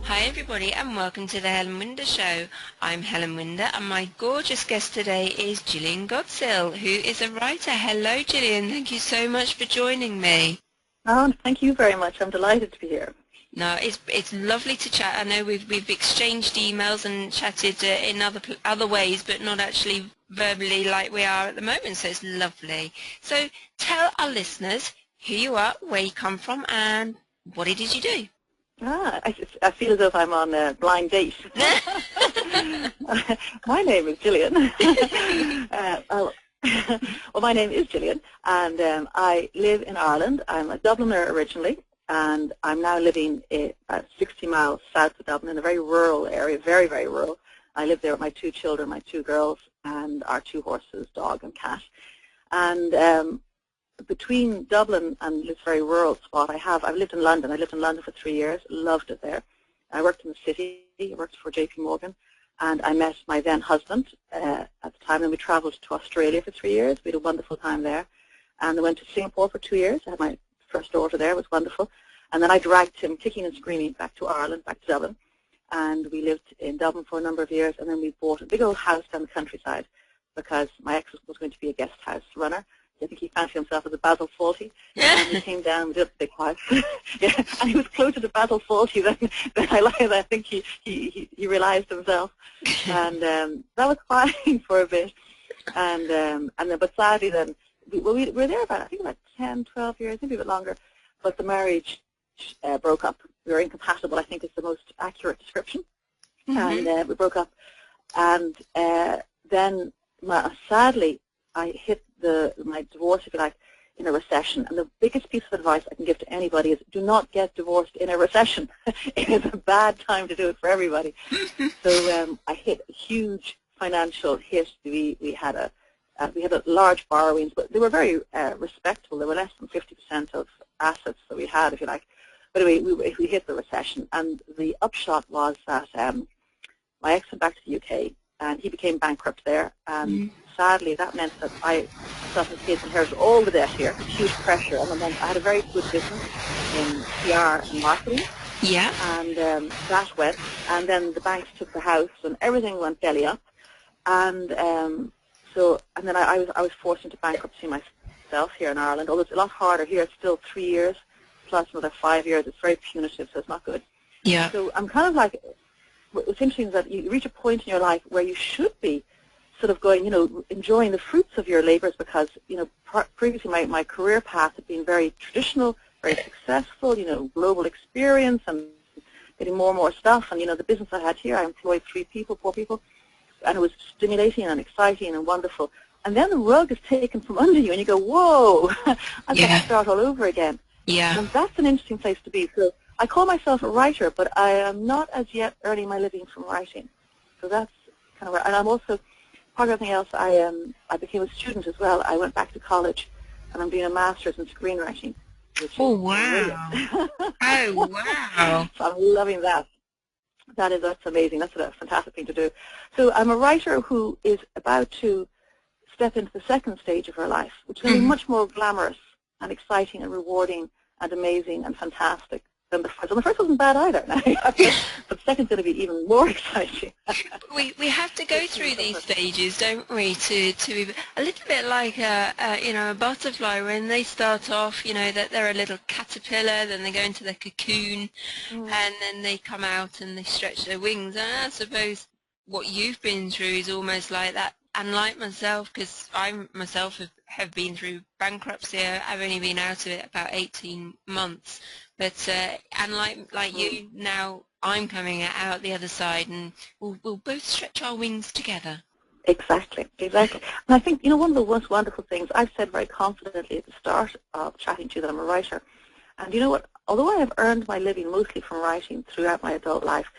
Hi everybody and welcome to the Helen Winder Show. I'm Helen Winder and my gorgeous guest today is Jillian Godsil, who is a writer. Hello Jillian, thank you so much for joining me. Oh, thank you very much. I'm delighted to be here. No, it's lovely to chat. I know we've exchanged emails and chatted in other ways, but not actually verbally like we are at the moment, so it's lovely. So tell our listeners who you are, where you come from and what it is you do. I feel as if I'm on a blind date. My name is Jillian. Well, my name is Jillian, and I live in Ireland. I'm a Dubliner originally, and I'm now living about 60 miles south of Dublin in a very rural area, very, very rural. I live there with my two children, my two girls, and our two horses, dog and cat. And between Dublin and this very rural spot, I've lived in London. I lived in London for 3 years, loved it there. I worked in the city, I worked for JP Morgan, and I met my then husband at the time, and we traveled to Australia for 3 years. We had a wonderful time there. And I went to Singapore for 2 years. I had my first daughter there. It was wonderful. And then I dragged him kicking and screaming back to Ireland, back to Dublin. And we lived in Dublin for a number of years, and then we bought a big old house down the countryside because my ex was going to be a guest house runner. I think he fancied himself as a Basil Fawlty, and he came down and did a big house. Yeah, and he was closer to Basil Fawlty than I think he realized himself. And that was fine for a bit. And then, but sadly, then we were there about 10, 12 years, maybe a bit longer. But the marriage broke up. We were incompatible, I think is the most accurate description. Mm-hmm. And we broke up. And then, sadly, I hit my divorce, if you like, in a recession. And the biggest piece of advice I can give to anybody is do not get divorced in a recession. It is a bad time to do it for everybody. So I hit a huge financial hit. We had large borrowings, but they were very respectable. They were less than 50% of assets that we had, if you like. But anyway, we hit the recession, and the upshot was that my ex went back to the UK, and he became bankrupt there. And sadly, that meant that myself and kids inherited all the debt here, huge pressure. And then I had a very good business in PR and marketing. Yeah. And that went. And then the banks took the house, and everything went belly up. And then I was forced into bankruptcy myself here in Ireland. Although it's a lot harder here, it's still 3 years plus another 5 years. It's very punitive, so it's not good. Yeah. So I'm kind of like, what's interesting is that you reach a point in your life where you should be sort of going, enjoying the fruits of your labors because, previously my career path had been very traditional, very successful, global experience and getting more and more stuff. And, the business I had here, I employed 4 people, and it was stimulating and exciting and wonderful. And then the rug is taken from under you and you go, whoa, I've got to start all over again. Yeah. And that's an interesting place to be. So I call myself a writer, but I am not as yet earning my living from writing. So that's kind of, and I'm also, part of everything else, I became a student as well. I went back to college, and I'm doing a master's in screenwriting. Oh, wow. Oh, wow. So I'm loving that. That's amazing. That's a fantastic thing to do. So I'm a writer who is about to step into the second stage of her life, which is going to be much more glamorous and exciting and rewarding and amazing and fantastic than the first. And the first wasn't bad either, but the second's going to be even more exciting. we have to go through these stages, don't we, to be a little bit like a butterfly when they start off, that they're a little caterpillar, then they go into their cocoon, and then they come out and they stretch their wings. And I suppose what you've been through is almost like that. And like myself, because I myself have been through bankruptcy, I've only been out of it about 18 months. But and like you, now I'm coming out the other side, and we'll both stretch our wings together. Exactly. And I think, one of the most wonderful things, I've said very confidently at the start of chatting to you that I'm a writer. And you know what? Although I have earned my living mostly from writing throughout my adult life,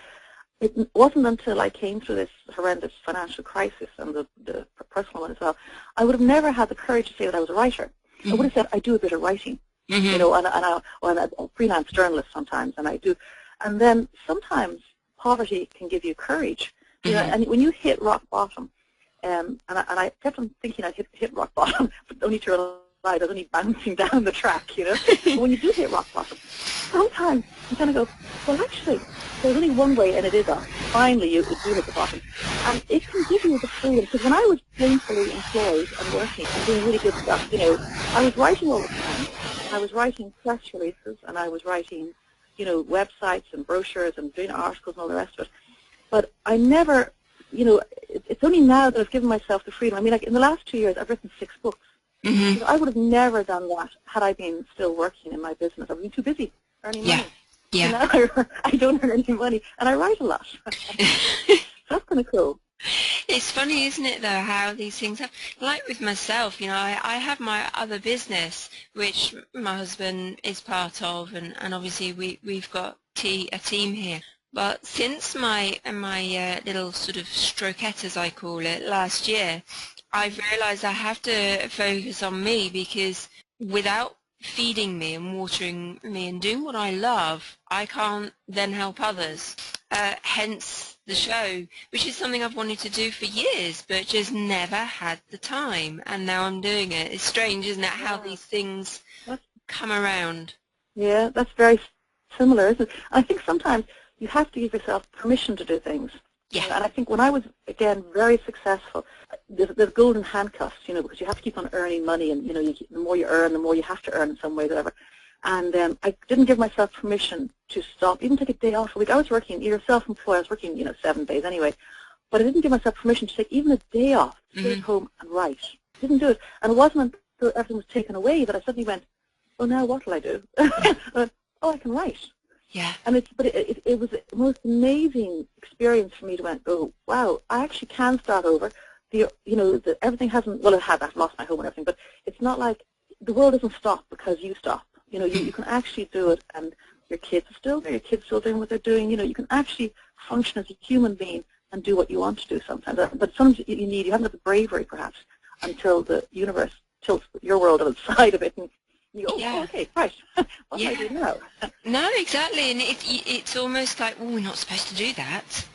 it wasn't until I came through this horrendous financial crisis and the personal one as well, I would have never had the courage to say that I was a writer. I would have said I do a bit of writing, and I'm a freelance journalist sometimes, and I do. And then sometimes poverty can give you courage, and when you hit rock bottom, and I kept on thinking I'd hit rock bottom, but only to slide. I was only bouncing down the track, you know. But when you do hit rock bottom, sometimes you kind of go, well, actually, there's only one way, and it is up. Finally, you do hit the bottom. And it can give you the freedom, because when I was gainfully employed and working and doing really good stuff, you know, I was writing all the time. I was writing press releases, and I was writing, you know, websites and brochures and doing articles and all the rest of it. But I never, you know, it's only now that I've given myself the freedom. I mean, like in the last 2 years, I've written 6 books. Mm-hmm. You know, I would have never done that had I been still working in my business. I've been too busy earning money. Yeah. You know, I don't earn any money, and I write a lot. So that's kind of cool. It's funny, isn't it, though, how these things happen. Like with myself, you know, I have my other business, which my husband is part of, and obviously we've got a team here. But since my little sort of stroquette, as I call it, last year, I've realised I have to focus on me, because without feeding me and watering me and doing what I love, I can't then help others. Hence the show, which is something I've wanted to do for years, but just never had the time. And now I'm doing it. It's strange, isn't it, how these things come around? Yeah, that's very similar, isn't it? I think sometimes you have to give yourself permission to do things. Yeah. And I think when I was, again, very successful, there's golden handcuffs, you know, because you have to keep on earning money, and, you know, the more you earn, the more you have to earn in some way, whatever. And I didn't give myself permission to stop, even take a day off a week. I was working, you're self-employed, I was working, you know, 7 days anyway. But I didn't give myself permission to take even a day off, stay at home and write. I didn't do it. And it wasn't until everything was taken away that I suddenly went, oh, now what will I do? Oh, I can write. Yeah. And it was the most amazing experience for me to go, wow, I actually can start over. Everything hasn't, well, it has, I've lost my home and everything, but it's not like the world doesn't stop because you stop. You know, you can actually do it, and your kids are still there, your kids are still doing what they're doing. You know, you can actually function as a human being and do what you want to do sometimes. But sometimes you haven't got the bravery, perhaps, until the universe tilts your world on the side of it, and you go, oh, okay, right, what do I do now? No, exactly, and it's almost like, well, we're not supposed to do that.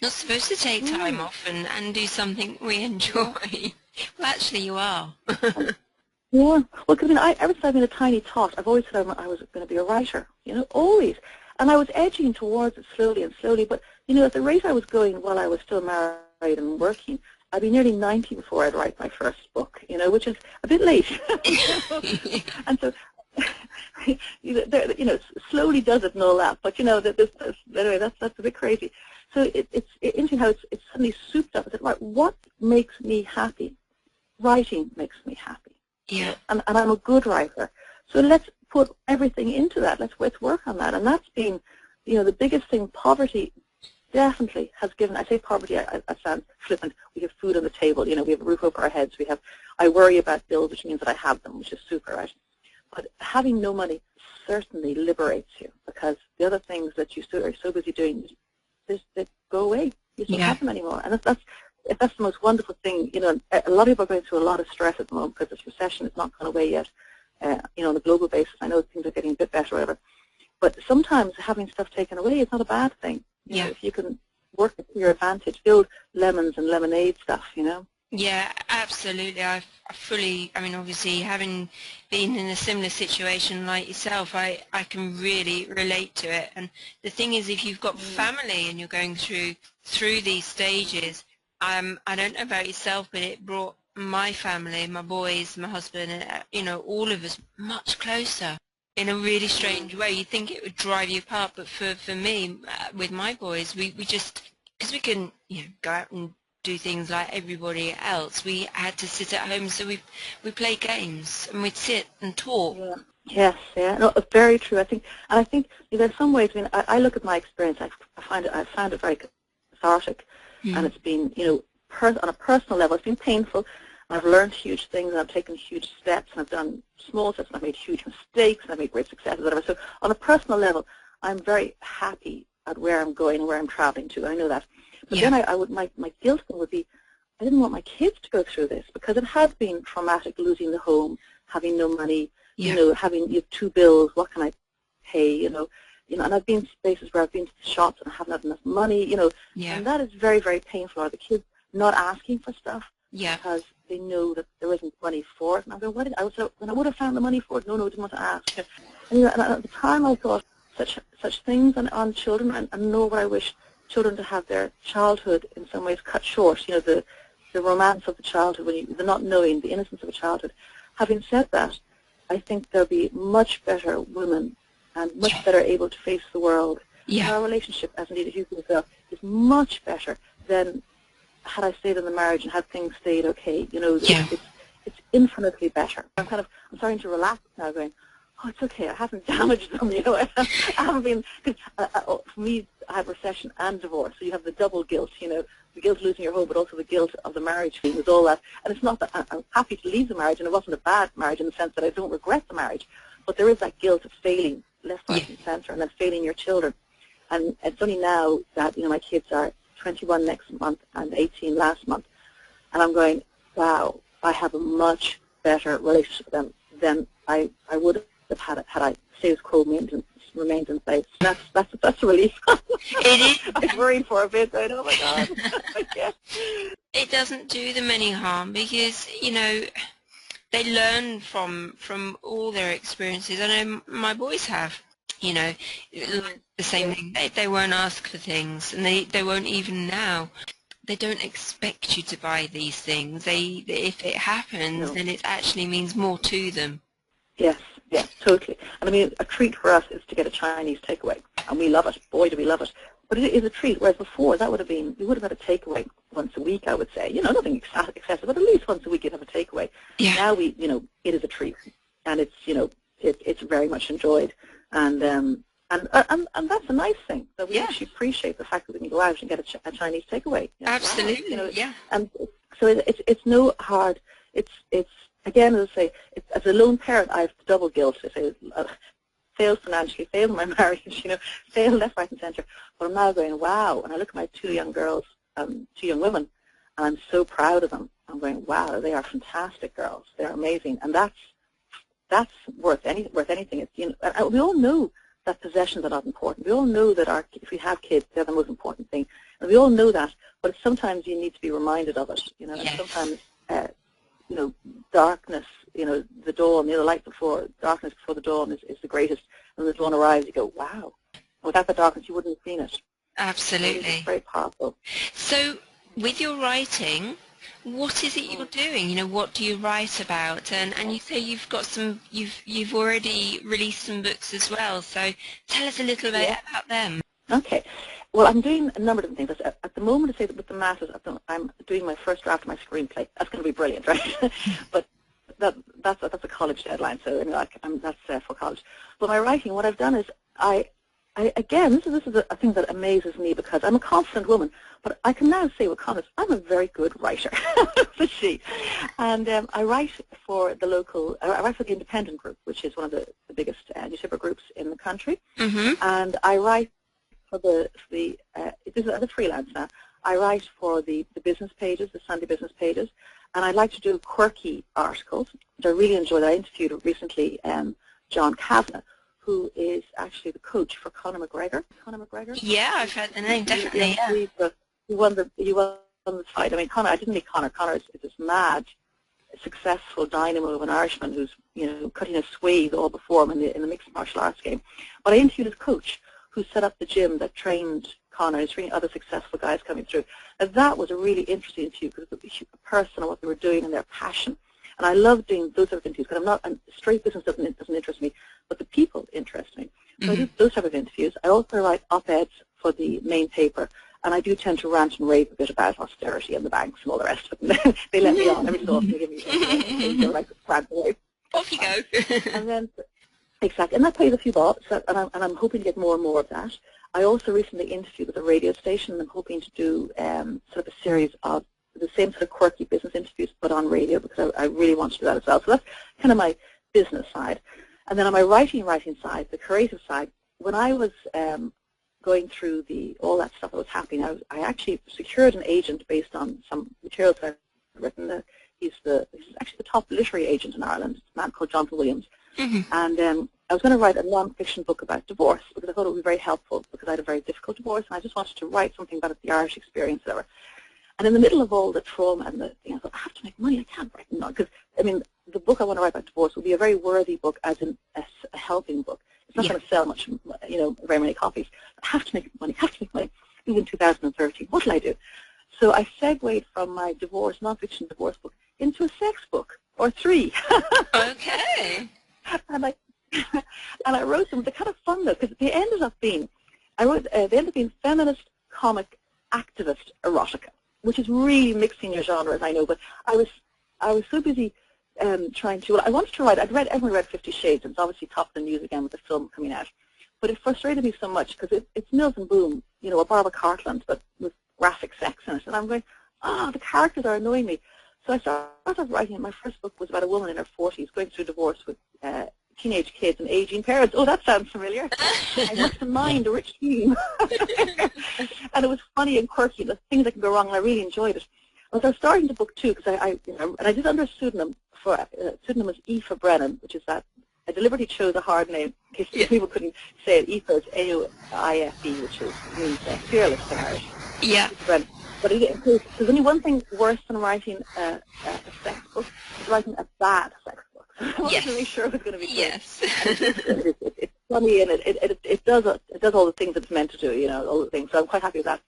Not supposed to take time off and do something we enjoy. Well, actually, you are. Yeah, well, because ever since I've been a tiny tot, I've always said I was going to be a writer, you know, always. And I was edging towards it slowly and slowly, but, you know, at the rate I was going while I was still married and working, I'd be nearly 90 before I'd write my first book, you know, which is a bit late. And so, you know, slowly does it and all that, but, you know, anyway, that's a bit crazy. So it's interesting how it's suddenly souped up. I said, right, what makes me happy? Writing makes me happy. Yeah. And I'm a good writer. So let's put everything into that. Let's work on that. And that's been, you know, the biggest thing. Poverty definitely has given, I say poverty, I sound flippant. We have food on the table, you know, we have a roof over our heads. I worry about bills, which means that I have them, which is super, right? But having no money certainly liberates you, because the other things that you are so busy doing, they go away. You don't have them anymore. And that's the most wonderful thing. You know, a lot of people are going through a lot of stress at the moment because this recession is not gone away yet. You know, on a global basis, I know things are getting a bit better or whatever. But sometimes having stuff taken away is not a bad thing. You know, if you can work it to your advantage, build lemons and lemonade stuff, you know. Yeah, absolutely. I mean, obviously, having been in a similar situation like yourself, I can really relate to it. And the thing is, if you've got family and you're going through these stages, I don't know about yourself, but it brought my family, my boys, my husband, you know, all of us much closer in a really strange way. You'd think it would drive you apart, but for me, with my boys, we just, because we couldn't, you know, go out and do things like everybody else, we had to sit at home, so we played games and we'd sit and talk. Yeah. Yes, yeah, no, it's very true. I think you know, there's some ways. I mean, I look at my experience. I found it very cathartic, and it's been, you know, on a personal level, it's been painful. And I've learned huge things, and I've taken huge steps, and I've done small steps, and I've made huge mistakes, and I've made great successes, whatever. So on a personal level, I'm very happy at where I'm going and where I'm traveling to. I know that. But then my guilt thing would be, I didn't want my kids to go through this, because it has been traumatic, losing the home, having no money, you know, having two bills, what can I pay, you know, and I've been to places where I've been to the shops and I haven't had enough money, you know, and that is very, very painful. Or the kids not asking for stuff because they know that there isn't money for it. And I go, what? When I would have found the money for it, no, I didn't want to ask. And, you know, and at the time I thought such things on children, and nor would I wish children to have their childhood in some ways cut short. You know, the romance of the childhood, the not knowing, the innocence of a childhood. Having said that, I think there'll be much better women and much better able to face the world. Yeah. And our relationship, as indeed as you can tell, is much better than had I stayed in the marriage and had things stayed okay. You know, it's infinitely better. I'm starting to relax now, going, oh, it's okay, I haven't damaged them, you know. I haven't been, because for me, I have recession and divorce, so you have the double guilt, you know, the guilt of losing your home, but also the guilt of the marriage with all that. And it's not that I'm happy to leave the marriage, and it wasn't a bad marriage in the sense that I don't regret the marriage, but there is that guilt of failing left, right, and center, and then failing your children. And it's only now that, you know, my kids are 21 next month and 18 last month, and I'm going, wow, I have a much better relationship with them than I would have had I status quo remained in place. That's a relief. It is. I was worried for a bit, but oh my God. Yeah. It doesn't do them any harm because, you know, they learn from all their experiences. I know my boys have, you know, the same thing. They won't ask for things, and they won't even now. They don't expect you to buy these things. If it happens, then it actually means more to them. Yes, totally. And I mean, a treat for us is to get a Chinese takeaway, and we love it. Boy, do we love it. But it is a treat, whereas before that would have been, we would have had a takeaway once a week, I would say. You know, nothing excessive, but at least once a week you'd have a takeaway. Yeah. Now you know, it is a treat, and it's, you know, it's very much enjoyed, and that's a nice thing, that we actually appreciate the fact that we can go out and get a Chinese takeaway. You know, absolutely, wow, you know, yeah. And so it's no hard. It's again, as I say, as a lone parent, I have double guilt. I say, failed financially, failed in my marriage, you know, failed left, right, and center. But I'm now going, wow. And I look at my two young girls, two young women, and I'm so proud of them. I'm going, wow, they are fantastic girls. They're amazing, and that's worth anything. It's, you know, and we all know that possessions are not important. We all know that if we have kids, they're the most important thing, and we all know that. But sometimes you need to be reminded of it, you know. Yes. And sometimes, you know, darkness, you know, the dawn, you know, light before, darkness before the dawn is the greatest. And when the dawn arrives, you go, wow. Without the darkness, you wouldn't have seen it. Absolutely. It's very powerful. So, with your writing, what is it you're doing? You know, what do you write about? And you say you've got you've already released some books as well. So, tell us a little bit about them. Okay. Well, I'm doing a number of different things. At the moment, I say that with the Masters, I'm doing my first draft of my screenplay. That's going to be brilliant, right? But that's a college deadline, so you know, that's for college. But my writing, what I've done is again, this is a thing that amazes me, because I'm a confident woman, but I can now say with confidence, I'm a very good writer. And I write for the local, I write for the Independent Group, which is one of the biggest newspaper groups in the country. Mm-hmm. And I write for this is as a freelance now. I write for the business pages, the Sunday business pages, and I like to do quirky articles, which I really enjoy. That I interviewed recently John Kavanagh, who is actually the coach for Conor McGregor. Yeah, I've heard the name, definitely. Yeah. He won the fight. I mean, I didn't meet Conor. Conor is this mad, successful dynamo of an Irishman who's, you know, cutting a swathe all before him in the mixed martial arts game. But I interviewed his coach, who set up the gym that trained Conor, and three other successful guys coming through. And that was a really interesting interview, because it was a person and what they were doing and their passion. And I love doing those type of interviews, because straight business doesn't interest me, but the people interest me. So I do those type of interviews. I also write op-eds for the main paper, and I do tend to rant and rave a bit about austerity and the banks and all the rest of it. They let me on every so often. They give me like rant and rave. Off you go. And then, exactly, and that pays a few bucks, and I'm hoping to get more and more of that. I also recently interviewed with a radio station, and I'm hoping to do sort of a series of the same sort of quirky business interviews, but on radio, because I really want to do that as well. So that's kind of my business side. And then on my writing side, the creative side, when I was going through all that stuff that was happening, I actually secured an agent based on some materials that I've written. He's actually the top literary agent in Ireland, a man called Jonathan Williams. And I was going to write a non-fiction book about divorce, because I thought it would be very helpful, because I had a very difficult divorce, and I just wanted to write something about the Irish experience, whatever. And in the middle of all the trauma and the thing, I thought, I have to make money. I can't write now because I mean, the book I want to write about divorce will be a very worthy book, as in a helping book. It's not going to sell much, very many copies. I have to make money. Have to make money. It was in 2013. What will I do? So I segued from my divorce, nonfiction divorce book, into a sex book, or 3. Okay. And I wrote them. They're kind of fun though, because they ended up being feminist, comic, activist erotica, which is really mixing your genres, I know. But I was so busy trying to. Well, I wanted to write. Everyone read 50 Shades, and it's obviously top of the news again with the film coming out. But it frustrated me so much because it's Mills and Boom, a Barbara Cartland, but with graphic sex in it. And I'm going, the characters are annoying me. So I started writing. My first book was about a woman in her 40s going through divorce with teenage kids and aging parents. Oh, that sounds familiar. I must have mined a rich theme. And it was funny and quirky, the things that can go wrong, and I really enjoyed it. As I was starting the book too, because and I did under a pseudonym. Pseudonym was Aoife Brennan, which is that I deliberately chose a hard name in case people couldn't say it. Aoife is A-O-I-F-E, which means fearless in Irish. Yeah. But there's only one thing worse than writing a sex book, is writing a bad sex book. I wanted to make sure it was going to be good. Yes. It's funny, and it does all the things it's meant to do, all the things. So I'm quite happy with that.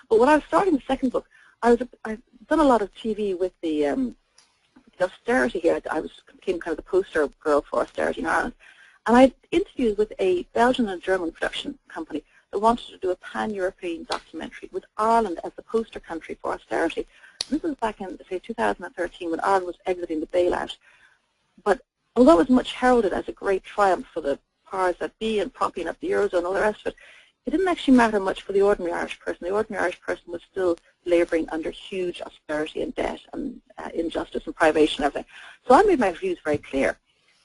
But when I was starting the second book, I've done a lot of TV with the austerity here. I became kind of the poster girl for austerity in Ireland. And I interviewed with a Belgian and German production company that wanted to do a pan-European documentary with Ireland as the poster country for austerity. This was back in, say, 2013 when Ireland was exiting the bailout. But although it was much heralded as a great triumph for the powers that be and propping up the Eurozone and all the rest of it, it didn't actually matter much for the ordinary Irish person. The ordinary Irish person was still labouring under huge austerity and debt and injustice and privation and everything. So I made my views very clear.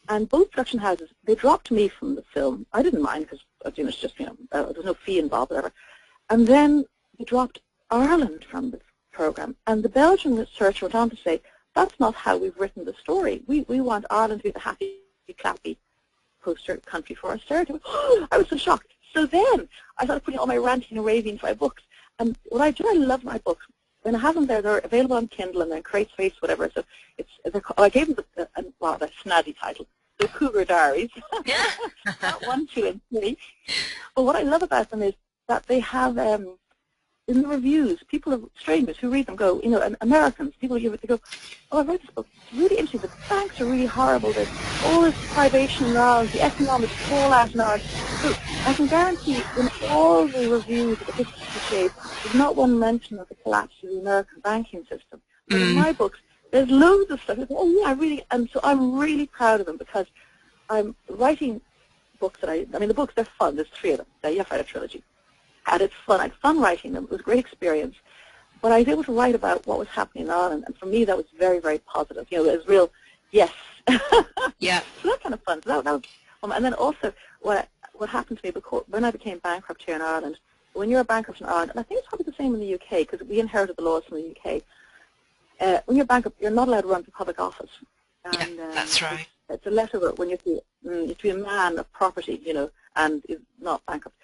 And both production houses, they dropped me from the film. I didn't mind because it's just, there's no fee involved, whatever. And then they dropped Ireland from the programme. And the Belgian researcher went on to say, that's not how we've written the story. We want Ireland to be the happy, clappy poster country for austerity. I was so shocked. So then I started putting all my ranting and raving to my books. And what I do, I love my books. When I have them there, they're available on Kindle and they're in Crate Space, whatever. So I gave them the snazzy title, The Cougar Diaries, 1, 2, and 3. But what I love about them is that they have, in the reviews, strangers who read them go, and Americans, they go, oh, I read this book. It's really interesting. The banks are really horrible. There's all this privation in Ireland, the economic fallout in Ireland. So I can guarantee in all the reviews of the 50 Shades, there's not one mention of the collapse of the American banking system. But in my books, there's loads of stuff. Oh, yeah, and so I'm really proud of them because I'm writing books the books, they're fun. There's 3 of them. You have to write a trilogy. And it's fun. I had fun writing them. It was a great experience. But I was able to write about what was happening in Ireland, and for me that was very, very positive. It was real, yes. Yeah. So that's kind of fun. So that was, and then also what happened to me when I became bankrupt here in Ireland, when you're a bankrupt in Ireland, and I think it's probably the same in the UK because we inherited the laws from the UK, when you're bankrupt, you're not allowed to run for public office. And, that's right. It's a letter when you have to be a man of property, and is not bankrupt.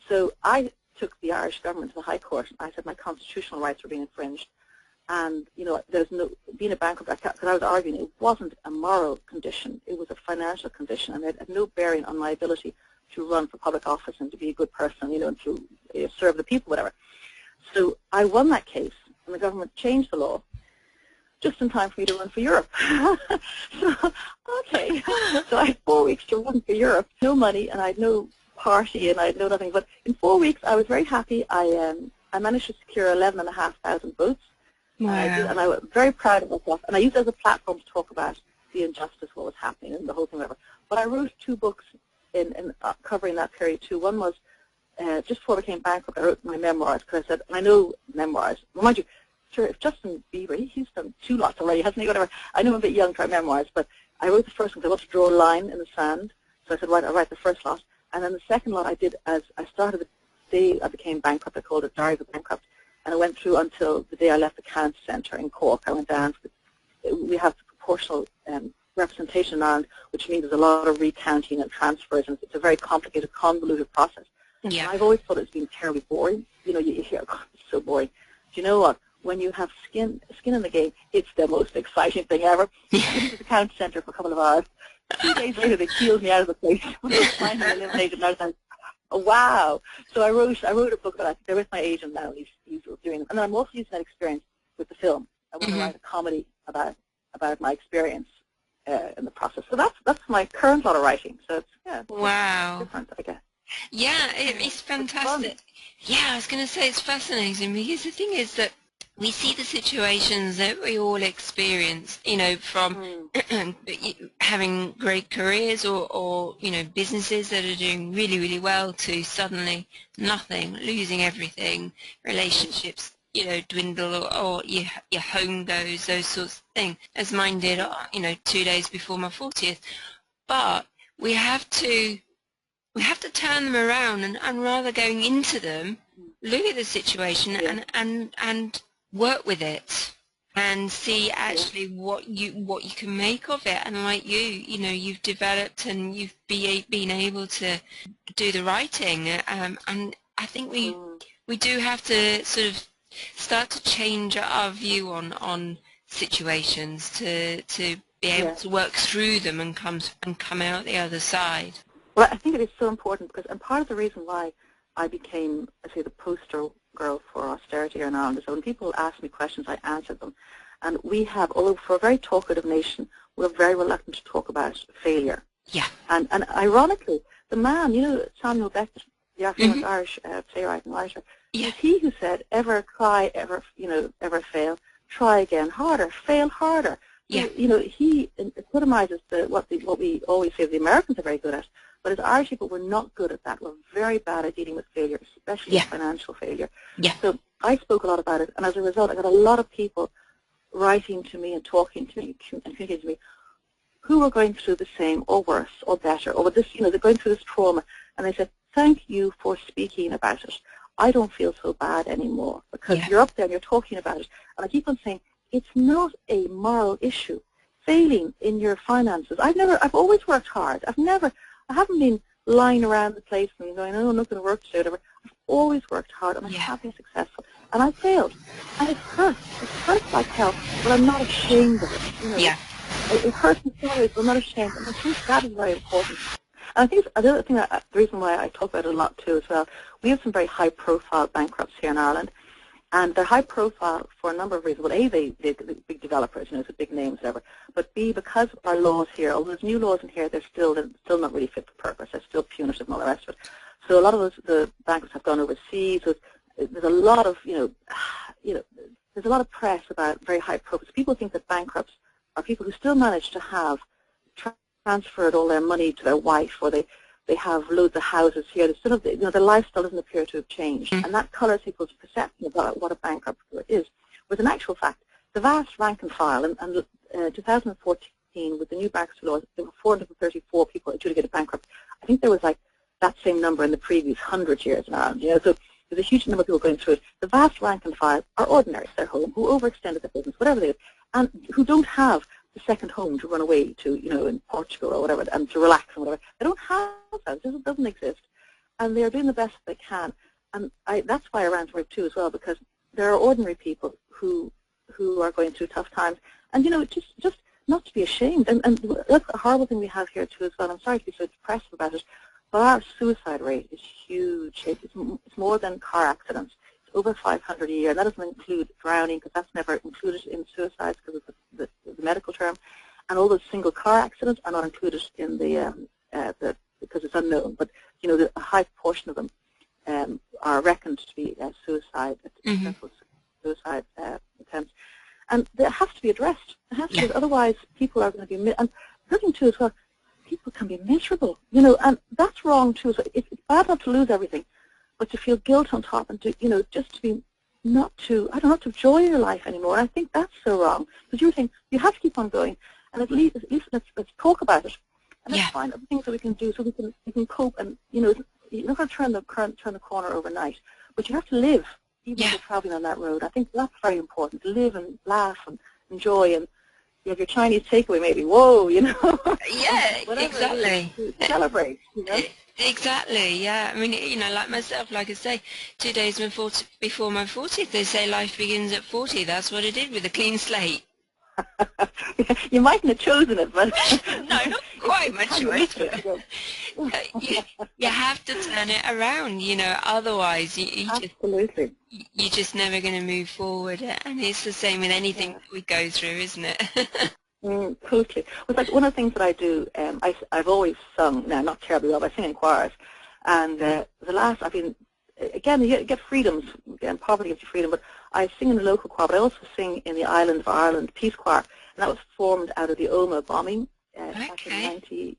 So I took the Irish government to the High Court. I said my constitutional rights were being infringed. And, there's being a bankrupt, because I was arguing it wasn't a moral condition, it was a financial condition, and it had no bearing on my ability to run for public office and to be a good person, and to serve the people, whatever. So I won that case, and the government changed the law just in time for me to run for Europe. So, okay. So I had 4 weeks to run for Europe, no money, and I had no party, and I had no nothing. But in 4 weeks, I was very happy. I managed to secure 11,500 votes. Wow. And I was very proud of myself. And I used it as a platform to talk about the injustice, what was happening, and the whole thing, whatever. But I wrote 2 books in covering that period too. One was just before I became bankrupt. I wrote my memoirs because I said I know memoirs. Remind you, sure, if Justin Bieber, he's done 2 lots already, hasn't he? Whatever. I know I'm a bit young to write memoirs, but I wrote the first one because I wanted to draw a line in the sand. So I said, right, I'll write the first lot. And then the second lot I did as I started the day I became bankrupt. I called it Diary of a Bankrupt. And I went through until the day I left the cancer centre in Cork. I went down. We have proportional representation in Ireland, which means there's a lot of recounting and transfers, and it's a very complicated, convoluted process. Yeah. And I've always thought it's been terribly boring. You hear, oh, God, it's so boring. Do you know what? when you have skin in the game, it's the most exciting thing ever. I went to the county centre for a couple of hours. 2 days later, they peeled me out of the place. When I was finally eliminated, and I was like, oh, wow. So I wrote a book about it. They're with my agent now. He's doing it. And I'm also using that experience with the film. I want to write a comedy about my experience in the process. So that's my current lot of writing. So it's, wow. different, I guess. Yeah, it's fantastic. Yeah, I was going to say it's fascinating because the thing is that we see the situations that we all experience, you know, from having great careers or, you know, businesses that are doing really, really well to suddenly nothing, losing everything, relationships, you know, dwindle or your home goes, those sorts of things, as mine did, you know, 2 days before my 40th. But we have to turn them around and rather going into them, look at the situation and work with it and see actually what you can make of it. And like you know, you've developed and you've been able to do the writing. And I think we do have to sort of start to change our view on situations to be able to work through them and come out the other side. Well, I think it is so important because, and part of the reason why I became, I say, the poster girl for austerity here in Ireland is that when people ask me questions, I answer them. And we have, although for a very talkative nation, we're very reluctant to talk about failure. Yeah. And ironically, the man, you know, Samuel Beckett, the famous Irish playwright and writer, it's he who said, ever try, ever fail, try again harder, fail harder. Yeah. You know, he epitomizes what we always say the Americans are very good at. But as Irish people, we're not good at that. We're very bad at dealing with failure, especially financial failure. Yeah. So I spoke a lot about it, and as a result, I got a lot of people writing to me and talking to me and communicating to me who are going through the same or worse or better, or this, you know, they're going through this trauma. And they said, thank you for speaking about it. I don't feel so bad anymore because you're up there and you're talking about it. And I keep on saying, it's not a moral issue. Failing in your finances. I've always worked hard. I haven't been lying around the place and going, oh, I'm not going to work today, whatever. I've always worked hard and I'm happy and successful. And I failed. And it hurts. It hurts like hell, but I'm not ashamed of it. You know? Yeah. It hurts in some ways, but I'm not ashamed. And I think that is very important. And I think the other thing, the reason why I talk about it a lot too as well, we have some very high-profile bankrupts here in Ireland. And they're high profile for a number of reasons. Well, A, they're big developers, you know, so big names, whatever. But B, because our laws here, although there's new laws in here, they're still not really fit for purpose. They're still punitive and all the rest of it. So a lot of the banks have gone overseas. So there's a lot of, there's a lot of press about very high profile. People think that bankrupts are people who still manage to have transferred all their money to their wife, or they have loads of houses here. They still have, their lifestyle doesn't appear to have changed, and that colors people's perception about what a bankrupt is. With an actual fact, the vast rank and file, and 2014 with the new bankruptcy laws, there were 434 people adjudicated bankrupt. I think there was like that same number in the previous 100 years in Ireland. So there's a huge number of people going through it. The vast rank and file are ordinary. They're home, who overextended their business, whatever they do, and who don't have the second home to run away to, in Portugal or whatever, and to relax and whatever. They don't have that. It doesn't exist. And they are doing the best they can. And that's why I ran to it too as well, because there are ordinary people who are going through tough times. And, just not to be ashamed. And that's a horrible thing we have here too as well. I'm sorry to be so depressed about it, but our suicide rate is huge. It's more than car accidents. Over 500 a year, and that doesn't include drowning, because that's never included in suicides because of the medical term, and all those single car accidents are not included in the because it's unknown. But a high proportion of them are reckoned to be suicide attempts, and that has to be addressed. It has to, otherwise people are going to be. And the thing too as well, people can be miserable, and that's wrong too. So it's bad not to lose everything, but to feel guilt on top, and to, just to be not to enjoy your life anymore. And I think that's so wrong, because you think you have to keep on going, and at least let's talk about it, and let's find other things that we can do so we can cope. And you're not going to turn the corner overnight, but you have to live, even if you're traveling on that road. I think that's very important, to live and laugh and enjoy, and you have your Chinese takeaway maybe. Whoa, Yeah, whatever exactly. To celebrate, Exactly, yeah. I mean, like myself, like I say, 2 days before my 40th, they say life begins at 40. That's what I did with a clean slate. You mightn't have chosen it, but No, not quite it's my how you choice, look at but it. You you have to turn it around, otherwise Absolutely. you're just never going to move forward. And it's the same with anything Yeah. that we go through, isn't it? Totally. Well, like one of the things that I do, I've always sung, now not terribly well, but I sing in choirs. And I've been, again, you get freedoms, again, poverty gives you freedom, but I sing in the local choir, but I also sing in the Island of Ireland Peace Choir. And that was formed out of the Omagh bombing back in Okay. 96,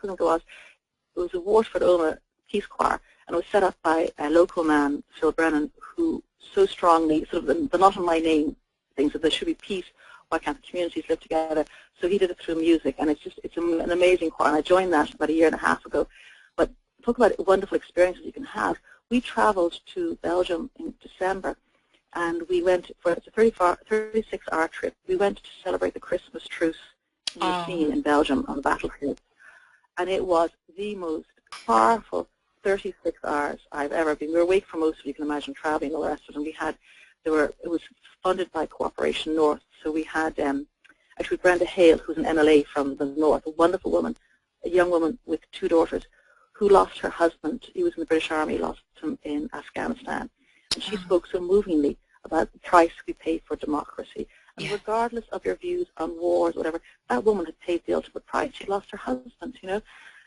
I think it was. It was a Waterford Omagh Peace Choir, and it was set up by a local man, Phil Brennan, who so strongly, sort of the not in my name things, that there should be peace, why can't the communities live together? So he did it through music, and it's an amazing choir, and I joined that about a year and a half ago. But talk about wonderful experiences you can have. We traveled to Belgium in December, and we went for it's a 36-hour trip. We went to celebrate the Christmas truce in the Oh, scene in Belgium on the battlefield, and it was the most powerful 36 hours I've ever been. We were awake for most of it, you can imagine, traveling and all the rest of it, and it was funded by Cooperation North, so we had actually Brenda Hale, who's an MLA from the North, a wonderful woman, a young woman with 2 daughters, who lost her husband. He was in the British Army, lost him in Afghanistan, and she spoke so movingly about the price we pay for democracy. And yeah. regardless of your views on wars, whatever, that woman had paid the ultimate price. She lost her husband,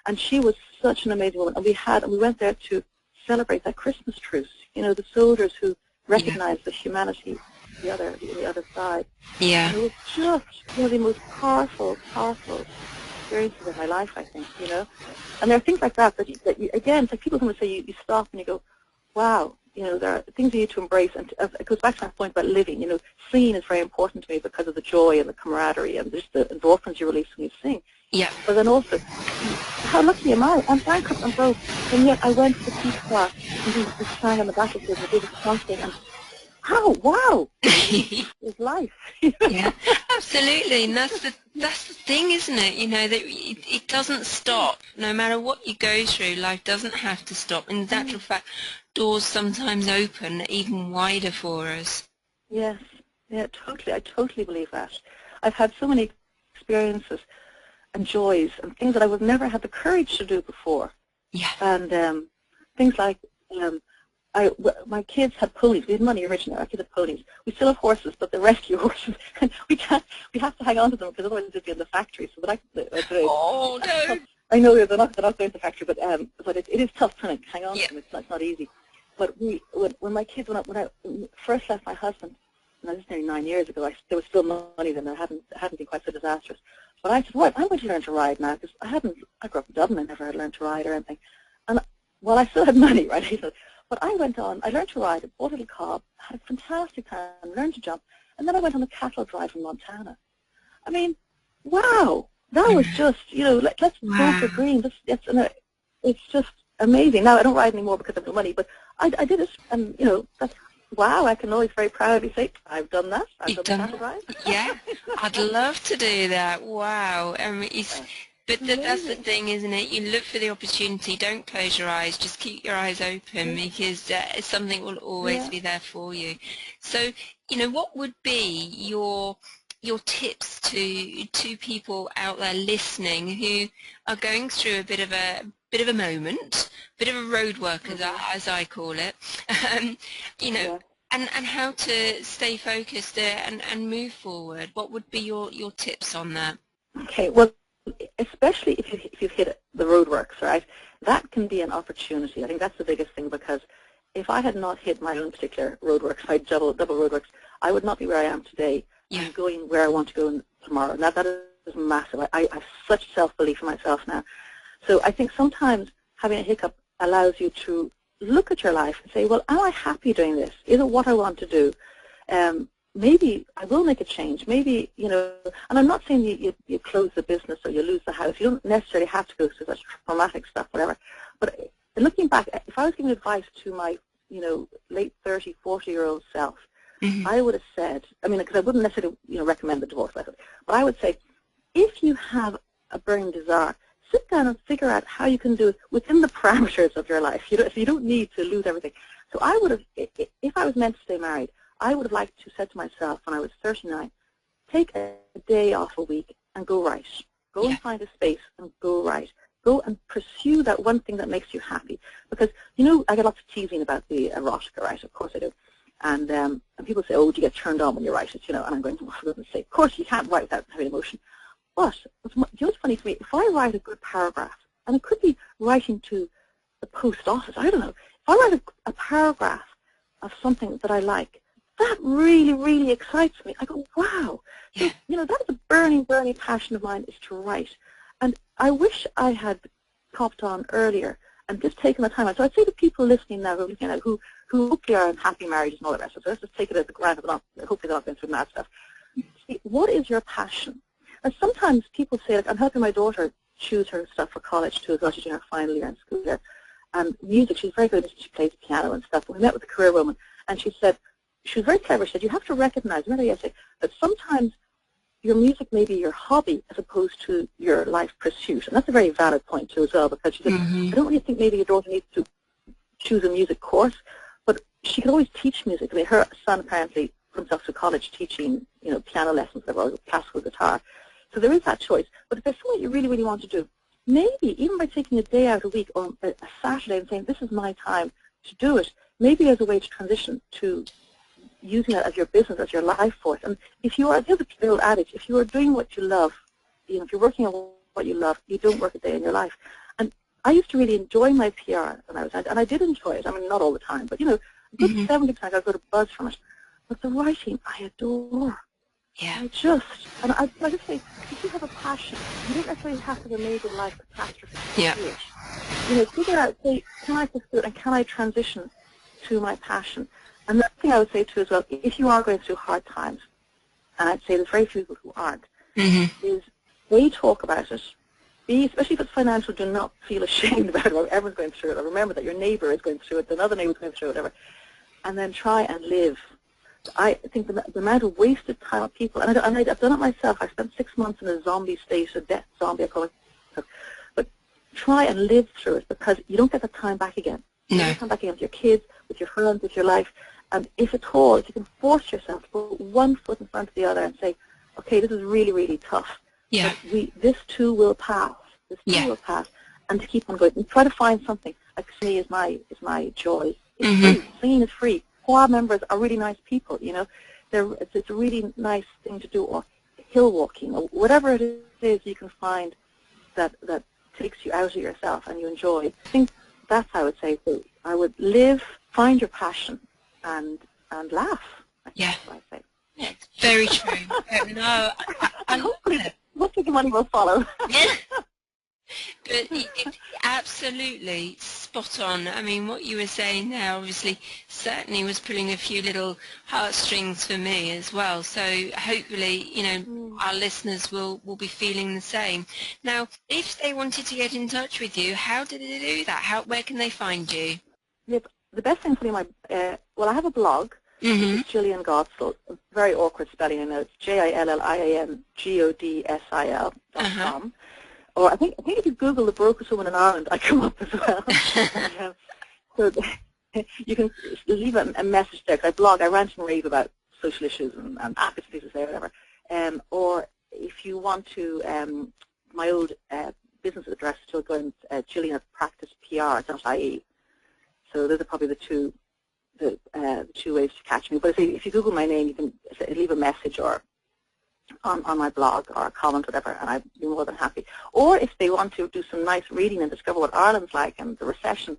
and she was such an amazing woman. And we went there to celebrate that Christmas truce. The soldiers who Yeah. recognized the humanity the other side. Yeah. And it was just one of the most powerful, powerful experiences of my life, I think, And there are things like that again, it's like people come say you stop and you go, wow, there are things you need to embrace. And it goes back to that point about living. Singing is very important to me because of the joy and the camaraderie and just the endorphins you release when you sing. Yeah. But then also, how lucky am I? I'm bankrupt, I'm broke, and yet I went to the Peace Choir and we sang on the battlefield and we did a concert, and how, wow, this is life. Yeah, absolutely, and that's the thing, isn't it? That it doesn't stop. No matter what you go through, life doesn't have to stop. In actual fact, doors sometimes open even wider for us. Yes, yeah, totally. I totally believe that. I've had so many experiences and joys and things that I would never had the courage to do before. Yeah. And things like my kids had ponies. We had money originally. Our kids had ponies. We still have horses, but they're rescue horses, and we have to hang on to them because otherwise they'll be in the factory. So Oh no. I know they're not going to the factory, but it is tough trying to hang on Yeah. to them. It's not easy. But when my kids when I first left my husband, and that was nearly 9 years ago, there was still money then. It hadn't been quite so disastrous. But I said, I'm going to learn to ride now because I grew up in Dublin. I never had learned to ride or anything. And I still had money, right? He said, but I learned to ride, bought a little cob, had a fantastic time, learned to jump, and then I went on a cattle drive in Montana. I mean, wow, that was just, let's go for Wow. green. It's just amazing. Now I don't ride anymore because of the money, but I did it, and that's wow. I can always very proudly say I've done that. I've You've done the done, cattle drive. yeah, I'd love to do that. Wow. But that's the Amazing. thing, isn't it? You look for the opportunity. Don't close your eyes. Just keep your eyes open because something will always Yeah. be there for you. So, what would be your tips to people out there listening who are going through a bit of a moment, bit of a road work, as I call it, um, you know, Yeah. and how to stay focused and move forward? What would be your tips on that? Okay. Well, especially if you've hit the roadworks, right? That can be an opportunity. I think that's the biggest thing, because if I had not hit my own particular roadworks, if I had double roadworks, I would not be where I am today. Yeah. I'm going where I want to go tomorrow. And that is massive. I have such self-belief in myself now. So I think sometimes having a hiccup allows you to look at your life and say, well, am I happy doing this? Is it what I want to do? Maybe I will make a change. Maybe, and I'm not saying you close the business or you lose the house. You don't necessarily have to go through such traumatic stuff, whatever. But looking back, if I was giving advice to my, late 30, 40-year-old self, I would have said, because I wouldn't necessarily, recommend the divorce method, but I would say, if you have a burning desire, sit down and figure out how you can do it within the parameters of your life. So you don't need to lose everything. So I would have, if I was meant to stay married, I would have liked to said to myself when I was 39, take a day off a week and go write. Go and find a space and go write. Go and pursue that one thing that makes you happy. Because, I get lots of teasing about the erotica, right? Of course I do. And people say, oh, do you get turned on when you write it? And I'm going, oh, for goodness sake, of course you can't write without having emotion. But what's funny for me, if I write a good paragraph, and it could be writing to the post office, I don't know, if I write a paragraph of something that I like, that really, really excites me. I go, wow. So, that is a burning, burning passion of mine, is to write. And I wish I had popped on earlier and just taken the time. So I'd say to people listening now, who are looking at who hopefully are in happy marriages and all the rest of it, so let's just take it as a granted, hopefully they're not going through mad stuff. See, what is your passion? And sometimes people say, like, I'm helping my daughter choose her stuff for college too, as well. She's doing her final year in school there. And music, she's very good. She plays piano and stuff. We met with a career woman, and she said, she was very clever. She said, you have to recognize, remember yesterday, that sometimes your music may be your hobby as opposed to your life pursuit. And that's a very valid point too as well, because she said, I don't really think maybe your daughter needs to choose a music course, but she can always teach music. I mean, her son apparently put himself through college teaching, piano lessons or classical guitar. So there is that choice. But if there's something you really, really want to do, maybe even by taking a day out a week or a Saturday and saying, this is my time to do it, maybe as a way to transition to using it as your business, as your life force. And if you are, there's the old adage, if you are doing what you love, if you're working on what you love, you don't work a day in your life. And I used to really enjoy my PR when I was out, and I did enjoy it. I mean, not all the time, but, a good 70% I got a buzz from it. But the writing, I adore. Yeah. I just say, if you have a passion, you don't necessarily have to have a major life catastrophe to do it. Figure out, say, can I pursue it and can I transition to my passion? And the other thing I would say too as well, if you are going through hard times, and I'd say there's very few people who aren't, is A, talk about it. B, especially if it's financial, do not feel ashamed about it. Everyone's going through it. Or remember that your neighbor is going through it, another neighbor is going through it, whatever. And then try and live. I think the amount of wasted time of people, and I've done it myself. I spent 6 months in a zombie state, a death zombie, I call it. But try and live through it, because you don't get the time back again. You don't come back again with your kids, with your friends, with your life. And if at all, if you can force yourself to put one foot in front of the other and say, okay, this is really, really tough. Yeah. But this too will pass. This too will pass. And to keep on going. And try to find something. Like singing is my joy. It's free. Singing is free. Choir members are really nice people, It's a really nice thing to do. Or hill walking, or whatever it is you can find that takes you out of yourself and you enjoy. I think that's how I would say. So I would live, find your passion, and laugh. Yeah. That's what I say. Yeah, very true. No, I love it. Most of the money will follow. Yeah. But absolutely spot on. I mean, what you were saying there obviously certainly was pulling a few little heartstrings for me as well. So hopefully, our listeners will be feeling the same. Now, if they wanted to get in touch with you, how did they do that? Where can they find you? Yep. The best thing for me, I have a blog. It's Jillian Godsil. Very awkward spelling, I know. It's JILLIANGODSIL.com. Or I think if you Google the brokest woman in Ireland, I come up as well. So you can leave a message there. Cause I blog, I rant and rave about social issues and bits pieces there, whatever. Or if you want to, my old business address is still going, Jillian@practicepr.ie. So those are probably the two ways to catch me. But if you Google my name, you can leave a message or on my blog or a comment, whatever, and I'd be more than happy. Or if they want to do some nice reading and discover what Ireland's like and the recession,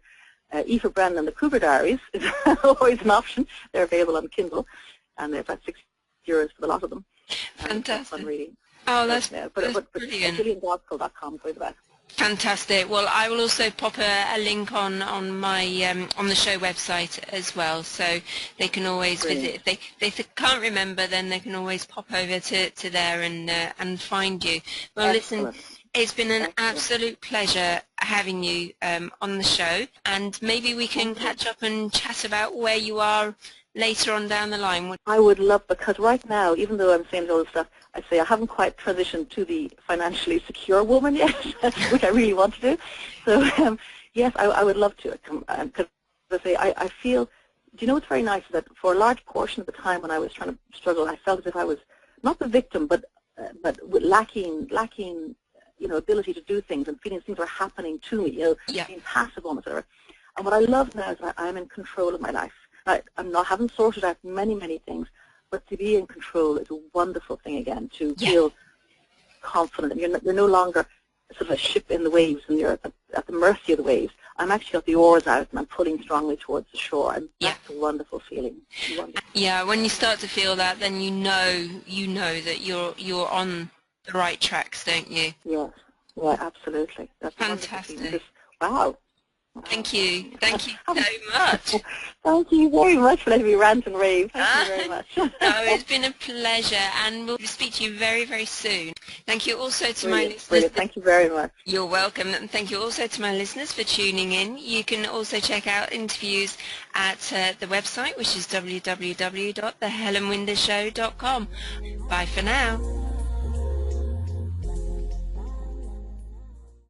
Aoife Brennan and the Cougar Diaries is always an option. They're available on Kindle, and they're about €6 for the lot of them. Fantastic. Fun reading. Oh, that's but brilliant. JillianGodsil.com is the best. Fantastic. Well, I will also pop a link on my on the show website as well, so they can always visit. If they can't remember, then they can always pop over to there and find you. Well, listen, it's been an absolute pleasure having you on the show, and maybe we can catch up and chat about where you are later on down the line? I would love, because right now, even though I'm saying all this stuff, I say I haven't quite transitioned to the financially secure woman yet, which I really want to do. So yes, I would love to, because I say I feel. Do you know what's very nice is that for a large portion of the time when I was trying to struggle, I felt as if I was not the victim, but with lacking, ability to do things and feeling things were happening to me, being passive almost, whatever. And what I love now is that I'm in control of my life. Haven't sorted out many things, but to be in control is a wonderful thing again. To feel confident, and you're no longer sort of a ship in the waves, and you're at the mercy of the waves. I'm actually got the oars out, and I'm pulling strongly towards the shore, and that's a wonderful feeling. Wonderful. Yeah, when you start to feel that, then you know that you're on the right tracks, don't you? Yes, yeah, absolutely. That's fantastic. Wow. Thank you so much. Thank you very much for letting me rant and rave. Thank you very much. No, it's been a pleasure, and we'll speak to you very, very soon. Thank you also to my listeners. Brilliant. Thank you very much. You're welcome, and thank you also to my listeners for tuning in. You can also check out interviews at the website, which is www.thehelenwindershow.com. Bye for now.